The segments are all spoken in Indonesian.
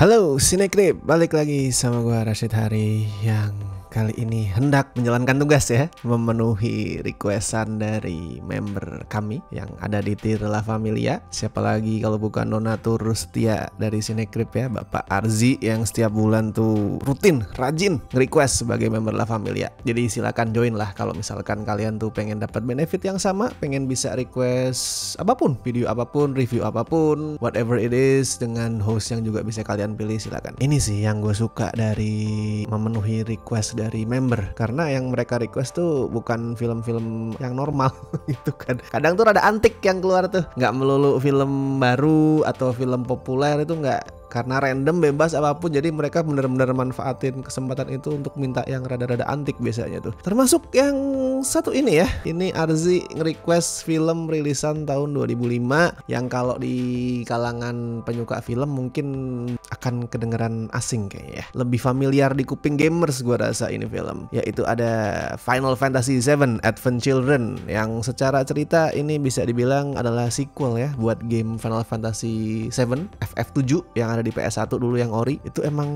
Halo Sinekrip, balik lagi sama gua Rashid Hari yang kali ini hendak menjalankan tugas ya, memenuhi requestan dari member kami yang ada di Tier La Familia. Siapa lagi kalau bukan donatur setia dari Sinekrip ya, Bapak Arzi yang setiap bulan tuh rutin, rajin nge-request sebagai member La Familia. Jadi silakan join lah kalau misalkan kalian tuh pengen dapat benefit yang sama, pengen bisa request apapun, video apapun, review apapun, whatever it is, dengan host yang juga bisa kalian pilih, silakan. Ini sih yang gue suka dari memenuhi request dari member, karena yang mereka request tuh bukan film-film yang normal gitu kan. Kadang tuh rada antik yang keluar tuh, nggak melulu film baru atau film populer, itu nggak, karena random bebas apapun. Jadi mereka benar-benar manfaatin kesempatan itu untuk minta yang rada-rada antik biasanya tuh. Termasuk yang satu ini ya. Ini Arzi nge-request film rilisan tahun 2005 yang kalau di kalangan penyuka film mungkin akan kedengeran asing kayaknya ya. Lebih familiar di kuping gamers gua rasa ini film. Yaitu ada Final Fantasy VII Advent Children, yang secara cerita ini bisa dibilang adalah sequel ya buat game Final Fantasy VII FF7 yang ada di PS1 dulu yang ori. Itu emang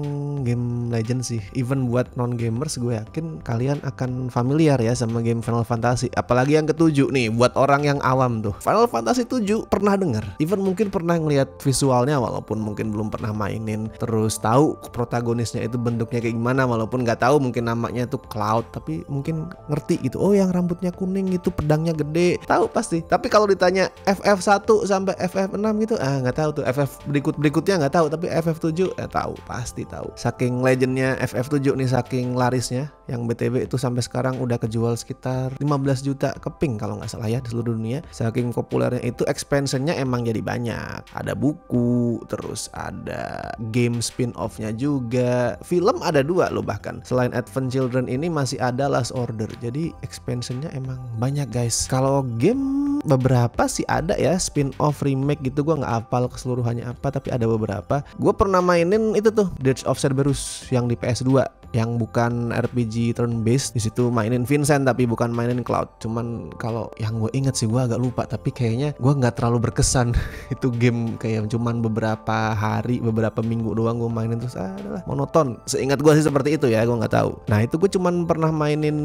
game legend sih. Even buat non-gamers gue yakin kalian akan familiar ya sama game Final Fantasy. Apalagi yang ketujuh nih, buat orang yang awam tuh, Final Fantasy 7 pernah denger, even mungkin pernah ngeliat visualnya walaupun mungkin belum pernah mainin. Terus tahu protagonisnya itu bentuknya kayak gimana walaupun nggak tahu mungkin namanya itu Cloud, tapi mungkin ngerti gitu. Oh, yang rambutnya kuning itu pedangnya gede, tahu pasti. Tapi kalau ditanya FF1 sampai FF6 gitu, nggak tahu tuh. FF berikutnya nggak tahu, tapi FF7 tahu, pasti tahu. Saking legendnya FF7 nih, saking larisnya, yang BTW itu sampai sekarang udah kejual sekitar 15 juta keping kalau nggak salah ya di seluruh dunia. Saking populernya itu, expansionnya emang jadi banyak. Ada buku, terus ada game spin-off-nya juga. Film ada 2 loh bahkan. Selain Advent Children ini masih ada Last Order. Jadi expansionnya emang banyak guys. Kalau game beberapa sih ada ya, spin-off, remake gitu. Gue nggak hafal keseluruhannya apa, tapi ada beberapa. Gue pernah mainin itu tuh Dirge of Cerberus yang di PS2, yang bukan RPG turn based. Di situ mainin Vincent tapi bukan mainin Cloud. Cuman kalau yang gue inget sih, gue agak lupa, tapi kayaknya gue nggak terlalu berkesan. Itu game kayak cuman beberapa hari, beberapa minggu doang gue mainin, terus adalah monoton. Seingat gue sih seperti itu ya, gue nggak tahu. Nah itu gue cuman pernah mainin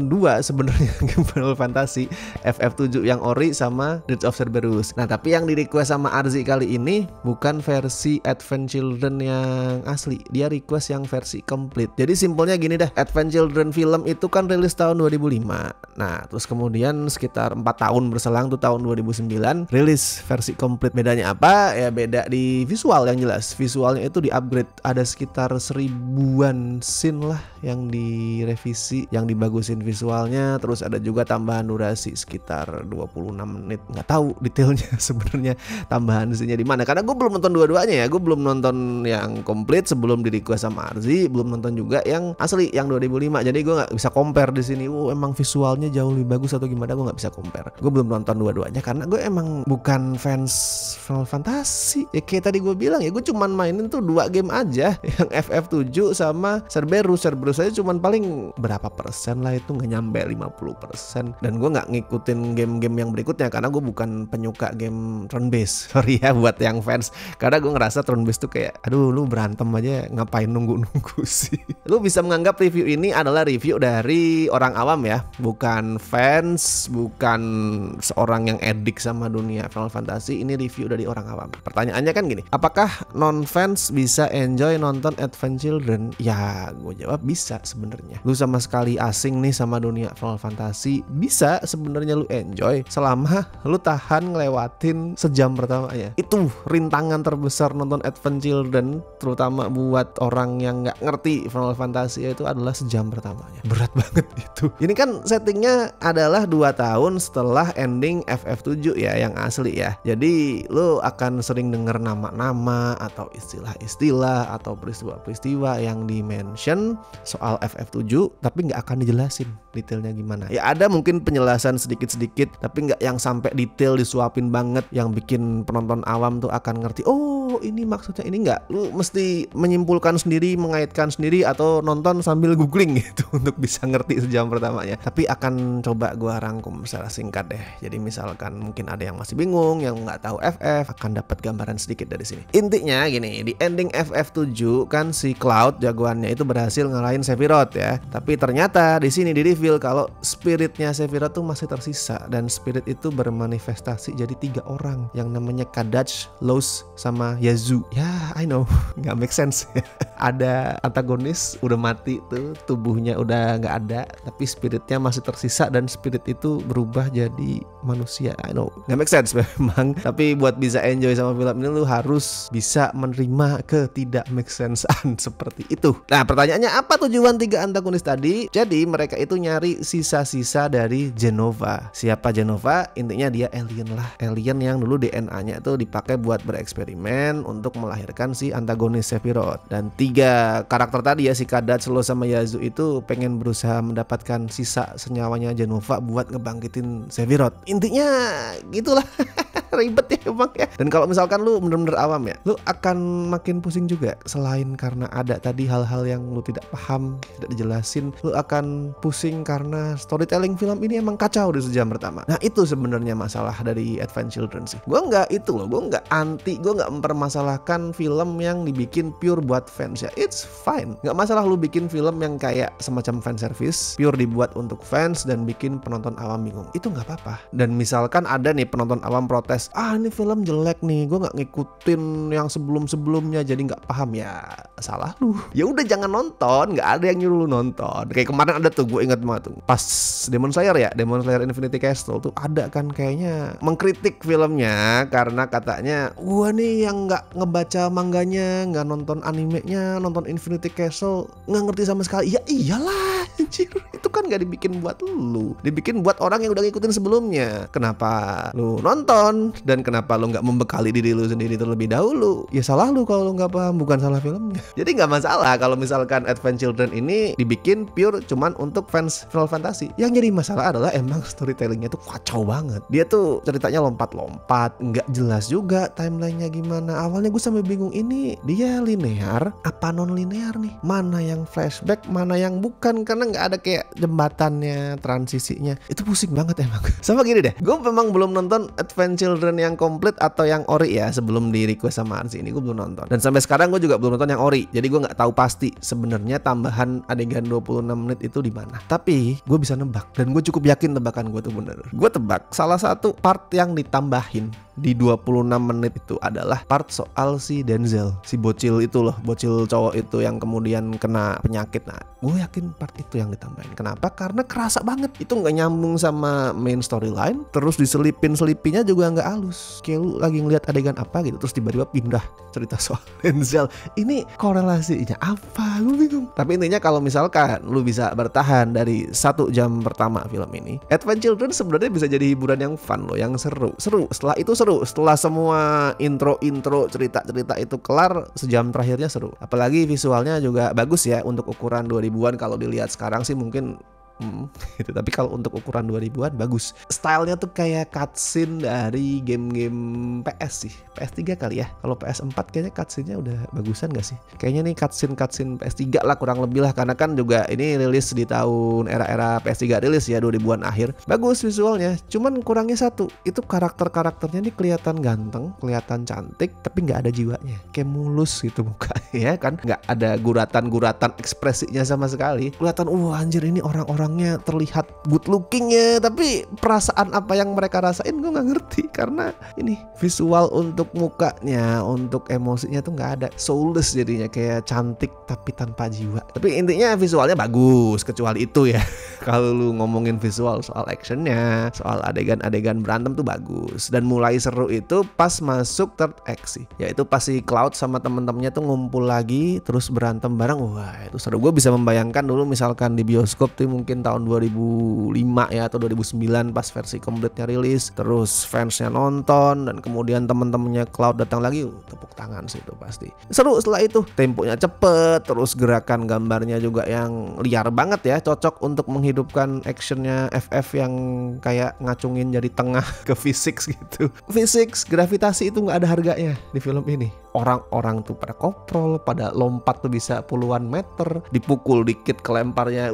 2 sebenarnya game Final Fantasy, FF7 yang ori sama Dirge of Cerberus. Nah tapi yang di request sama Arzi kali ini bukan versi Advent Children yang asli, dia request yang versi complete. Jadi simpelnya gini dah, Advent Children film itu kan rilis tahun 2005. Nah terus kemudian sekitar 4 tahun berselang tuh, tahun 2009 rilis versi complete. Bedanya apa? Ya beda di visual yang jelas. Visualnya itu di upgrade, ada sekitar 1000-an scene lah yang direvisi, yang dibagusin visualnya. Terus ada juga tambahan durasi sekitar 26 menit. Nggak tahu detailnya sebenarnya tambahan scene-nya di mana, karena gue belum nonton dua-duanya ya. Gue belum nonton yang komplit sebelum di request sama Arzi, belum nonton juga yang asli yang 2005. Jadi gue nggak bisa compare di sini. Emang visualnya jauh lebih bagus atau gimana, gue nggak bisa compare. Gue belum nonton dua-duanya karena gue emang bukan fans Final Fantasy. Ya kayak tadi gue bilang ya, gue cuman mainin tuh 2 game aja, yang FF7 sama Cerberus. Cerberus aja cuman paling berapa persen lah, itu nggak nyampe 50%. Dan gue nggak ngikutin game-game yang berikutnya karena gue bukan penyuka game turn based. Sorry ya buat yang fans, karena gue ngerasa turn based tuh kayak, aduh lu berantem aja ngapain nunggu-nunggu sih. Lu bisa menganggap review ini adalah review dari orang awam ya, bukan fans, bukan seorang yang edik sama dunia Final Fantasy. Ini review dari orang awam. Pertanyaannya kan gini, apakah non fans bisa enjoy nonton Advent Children? Ya gue jawab bisa sebenarnya. Lu sama sekali asing nih sama dunia Final Fantasy, bisa sebenarnya lu enjoy selama lu tahan ngelewatin sejam pertamanya. Itu rintangan terbesar nonton Advent Children, terutama buat orang yang nggak ngerti Final Fantasy, itu adalah sejam pertamanya. Berat banget itu. Ini kan settingnya adalah 2 tahun setelah ending FF7 ya, yang asli ya. Jadi lo akan sering denger nama-nama atau istilah-istilah atau peristiwa-peristiwa yang di-mention soal FF7, tapi nggak akan dijelasin detailnya gimana. Ya ada mungkin penjelasan sedikit-sedikit, tapi nggak yang sampai detail disuapin banget yang bikin penonton awam tuh akan ngerti, oh ini maksudnya ini, enggak. Lu mesti menyimpulkan sendiri, mengaitkan sendiri, atau nonton sambil googling gitu untuk bisa ngerti sejam pertamanya. Tapi akan coba gua rangkum secara singkat deh. Jadi misalkan mungkin ada yang masih bingung, yang nggak tahu FF, akan dapat gambaran sedikit dari sini. Intinya gini, di ending FF7 kan si Cloud jagoannya itu berhasil ngalahin Sephiroth ya. Tapi ternyata di sini di reveal kalau spiritnya Sephiroth tuh masih tersisa, dan spirit itu bermanifestasi jadi 3 orang yang namanya Kadach, Lohse, sama Yazu. Ya, I know, nggak make sense ya. Ada antagonis udah mati tuh, tubuhnya udah nggak ada, tapi spiritnya masih tersisa dan spirit itu berubah jadi manusia. I know, nggak make sense memang. Tapi buat bisa enjoy sama film ini lu harus bisa menerima ketidak make sense-an seperti itu. Nah, pertanyaannya apa tujuan 3 antagonis tadi? Jadi mereka itu nyari sisa-sisa dari Jenova. Siapa Jenova? Intinya dia alien lah. Alien yang dulu DNA-nya itu dipakai buat bereksperimen untuk melahirkan si antagonis Sephiroth. Dan 3 karakter tadi ya, si Kadach, Lohse, sama Yazu itu pengen berusaha mendapatkan sisa senyawanya Jenova buat ngebangkitin Sephiroth. Intinya gitulah. Ribet ya emang ya. Dan kalau misalkan lu bener-bener awam ya, lu akan makin pusing juga. Selain karena ada tadi hal-hal yang lu tidak paham, tidak dijelasin, lu akan pusing karena storytelling film ini emang kacau di sejam pertama. Nah itu sebenarnya masalah dari Advent Children sih. Gue nggak itu loh, gue nggak anti, gue nggak mempermasalahkan film yang dibikin pure buat fans ya. It's fine, nggak masalah lu bikin film yang kayak semacam fan service, pure dibuat untuk fans dan bikin penonton awam bingung. Itu nggak apa-apa. Dan misalkan ada nih penonton awam protes, ini film jelek nih, gue nggak ngikutin yang sebelum-sebelumnya jadi nggak paham. Ya salah lu. Ya udah jangan nonton, nggak ada yang nyuruh lu nonton. Kayak kemarin ada tuh, gue inget banget tuh, pas Demon Slayer ya, Demon Slayer Infinity Castle tuh ada kan kayaknya mengkritik filmnya karena katanya gua nih yang nggak ngebaca manganya, nggak nonton animenya, nonton Infinity Castle nggak ngerti sama sekali. Ya iyalah, anjir, itu kan nggak dibikin buat lu, dibikin buat orang yang udah ngikutin sebelumnya. Kenapa lu nonton? Dan kenapa lu nggak membekali diri lu sendiri terlebih dahulu? Ya salah lu kalau lu nggak paham, bukan salah filmnya. Jadi nggak masalah kalau misalkan Advent Children ini dibikin pure cuman untuk fans Final Fantasy. Yang jadi masalah adalah emang storytellingnya tuh kacau banget. Dia tuh ceritanya lompat-lompat, nggak jelas juga timelinenya gimana. Awalnya gue sampai bingung, ini dia linear apa non linear nih? Mana yang flashback, mana yang bukan? Karena nggak ada kayak jembatannya, transisinya. Itu pusing banget emang. Sama gini deh, gue memang belum nonton Advent Children yang komplit atau yang ori ya, sebelum di request sama Ansi ini gue belum nonton. Dan sampai sekarang gue juga belum nonton yang ori. Jadi gue nggak tahu pasti sebenarnya tambahan adegan 26 menit itu di mana. Tapi gue bisa nebak, dan gue cukup yakin tebakan gue tuh bener. Gue tebak salah satu part yang ditambahin di 26 menit itu adalah part soal si Denzel, si bocil itu loh, bocil cowok itu yang kemudian kena penyakit. Nah, gue yakin part itu yang ditambahin. Kenapa? Karena kerasa banget itu nggak nyambung sama main storyline, terus diselipin-selipinya juga nggak halus. Kayak lu lagi ngeliat adegan apa gitu, terus tiba-tiba pindah cerita soal Denzel. Ini korelasinya apa? Gue bingung. Tapi intinya kalau misalkan lu bisa bertahan dari 1 jam pertama film ini, Advent Children sebenarnya bisa jadi hiburan yang fun loh, yang seru. Setelah itu seru. Setelah semua intro cerita-cerita itu kelar, sejam terakhirnya seru. Apalagi visualnya juga bagus ya untuk ukuran 2000-an. Kalau dilihat sekarang sih mungkin gitu. Tapi kalau untuk ukuran 2000-an bagus. Stylenya tuh kayak cutscene dari game-game PS sih. PS3 kali ya. Kalau PS4 kayaknya cutscene-nya udah bagusan gak sih? Kayaknya nih cutscene PS3 lah kurang lebih lah. Karena kan juga ini rilis di tahun era-era PS3 rilis ya, 2000-an akhir. Bagus visualnya. Cuman kurangnya satu, itu karakternya nih kelihatan ganteng, kelihatan cantik, tapi nggak ada jiwanya. Kayak mulus gitu muka ya kan. Nggak ada guratan ekspresinya sama sekali. Kelihatan anjir ini orang-orangnya terlihat good looking ya, tapi perasaan apa yang mereka rasain gue nggak ngerti. Karena ini visual untuk mukanya, untuk emosinya tuh nggak ada, soulless jadinya, kayak cantik tapi tanpa jiwa. Tapi intinya visualnya bagus, kecuali itu ya. Kalau lu ngomongin visual, soal actionnya, soal adegan-adegan berantem tuh bagus. Dan mulai seru itu pas masuk third act sih, yaitu pas si Cloud sama temen-temennya tuh ngumpul lagi terus berantem bareng. Wah itu seru. Gue bisa membayangkan dulu misalkan di bioskop tuh mungkin mungkin tahun 2005 ya atau 2009 pas versi complete-nya rilis. Terus fansnya nonton dan kemudian teman-temannya Cloud datang lagi, tepuk tangan sih itu pasti. Seru setelah itu, temponya cepet, terus gerakan gambarnya juga yang liar banget ya, cocok untuk menghidupkan actionnya FF yang kayak ngacungin jadi tengah ke fisik gitu. Fisik, gravitasi itu nggak ada harganya di film ini. Orang-orang tuh pada koprol, pada lompat tuh bisa puluhan meter, dipukul dikit kelemparnya,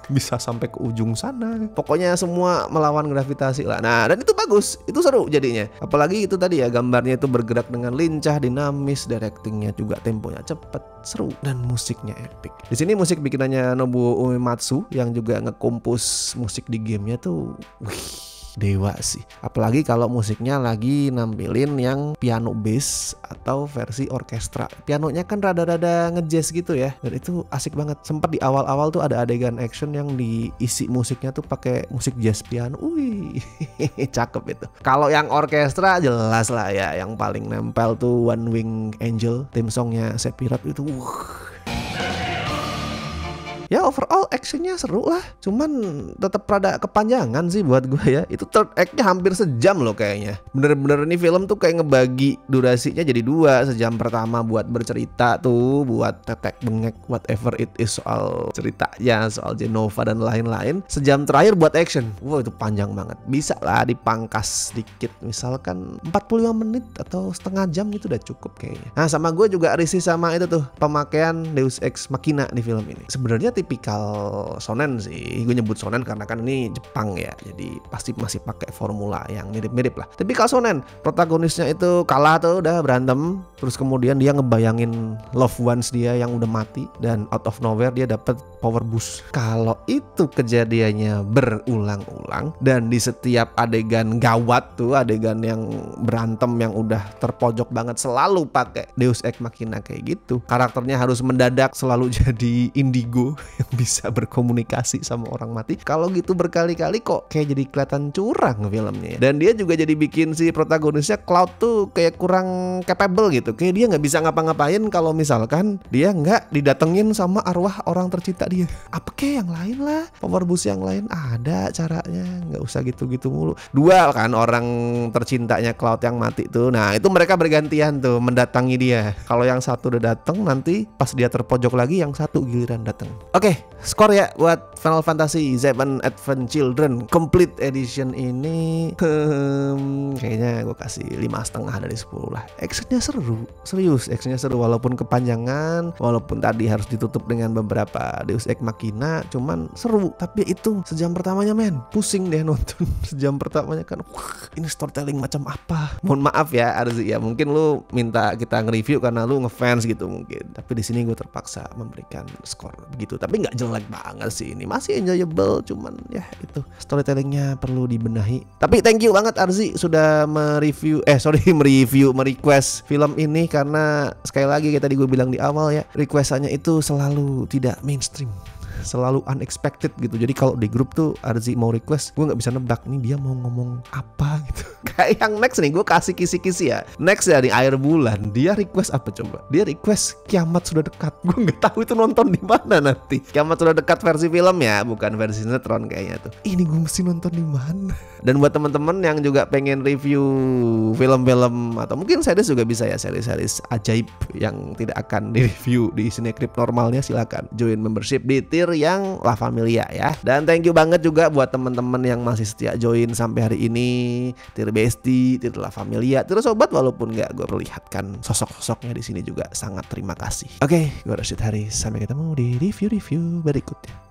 bisa sampai ke ujung sana. Pokoknya semua melawan gravitasi lah. Nah, dan itu bagus, itu seru jadinya. Apalagi itu tadi ya, gambarnya itu bergerak dengan lincah, dinamis, directingnya juga temponya cepet, seru, dan musiknya epic. Di sini musik bikinannya Nobuo Uematsu yang juga ngekompos musik di gamenya tuh, dewa sih. Apalagi kalau musiknya lagi nampilin yang piano bass atau versi orkestra. Pianonya kan rada-rada ngejazz gitu ya. Dan itu asik banget. Sempat di awal-awal tuh ada adegan action yang diisi musiknya tuh pakai musik jazz piano. Wih, cakep itu. Kalau yang orkestra jelas lah ya, yang paling nempel tuh One Wing Angel, theme songnya Sephiroth itu. Ya overall actionnya seru lah, cuman tetap rada kepanjangan sih buat gue ya. Itu third act-nya hampir sejam loh kayaknya. Bener-bener ini film tuh kayak ngebagi durasinya jadi dua. Sejam pertama buat bercerita tuh, buat tetek bengek whatever it is soal ceritanya, soal Jenova dan lain-lain. Sejam terakhir buat action. Wah, itu panjang banget. Bisa lah dipangkas sedikit, misalkan 45 menit atau setengah jam gitu udah cukup kayaknya. Nah, sama gue juga risih sama itu tuh, pemakaian Deus Ex Machina di film ini. Sebenarnya tipikal shonen sih, gue nyebut shonen karena kan ini Jepang ya, jadi pasti masih pakai formula yang mirip-mirip lah. Tipikal shonen, protagonisnya itu kalah tuh, udah berantem, terus kemudian dia ngebayangin loved ones dia yang udah mati, dan out of nowhere dia dapat power boost. Kalau itu kejadiannya berulang-ulang dan di setiap adegan gawat tuh, adegan yang berantem yang udah terpojok banget, selalu pakai Deus Ex Machina kayak gitu. Karakternya harus mendadak selalu jadi indigo yang bisa berkomunikasi sama orang mati. Kalau gitu berkali-kali kok kayak jadi kelihatan curang filmnya. Dan dia juga jadi bikin si protagonisnya Cloud tuh kayak kurang capable gitu. Kayak dia nggak bisa ngapa-ngapain kalau misalkan dia nggak didatengin sama arwah orang tercinta dia. Apa kayak yang lain lah, power boost yang lain ada caranya, nggak usah gitu-gitu mulu. Dua kan orang tercintanya Cloud yang mati tuh. Nah itu mereka bergantian tuh mendatangi dia. Kalau yang satu udah dateng, nanti pas dia terpojok lagi yang satu giliran dateng. Oke, skor ya buat Final Fantasy VII Advent Children Complete Edition ini kayaknya gue kasih 5,5 dari 10 lah. Actionnya seru, serius actionnya seru, walaupun kepanjangan, walaupun tadi harus ditutup dengan beberapa Deus Ex Machina, cuman seru. Tapi itu sejam pertamanya men, pusing deh nonton. Sejam pertamanya kan, ini storytelling macam apa? Mohon maaf ya Arzi ya, mungkin lu minta kita nge-review karena lu ngefans gitu mungkin. Tapi di sini gue terpaksa memberikan skor begitu. Tapi nggak jelek banget sih, ini masih enjoyable, cuman ya itu storytellingnya perlu dibenahi. Tapi thank you banget Arzi sudah merequest film ini, karena sekali lagi kayak tadi gue bilang di awal ya, requestannya itu selalu tidak mainstream, selalu unexpected gitu. Jadi kalau di grup tuh Arzi mau request, gue nggak bisa nebak nih dia mau ngomong apa gitu. Kayak yang next nih, gue kasih kisi-kisi ya. Next ya nih Air Bulan, dia request apa coba? Dia request Kiamat Sudah Dekat. Gue nggak tahu itu nonton di mana nanti. Kiamat Sudah Dekat versi film ya, bukan versi sinetron kayaknya tuh. Ini gue mesti nonton di mana? Dan buat teman-teman yang juga pengen review film-film atau mungkin series juga bisa ya, series-series ajaib yang tidak akan direview di Cinecrip normalnya, silakan join membership di tier yang La Familia ya. Dan thank you banget juga buat teman-teman yang masih setia join sampai hari ini. Tier Besti, tier La Familia, tier Sobat, walaupun nggak gue perlihatkan sosok-sosoknya di sini juga sangat terima kasih. Oke, gue Rashid Haris, sampai ketemu di review-review berikutnya.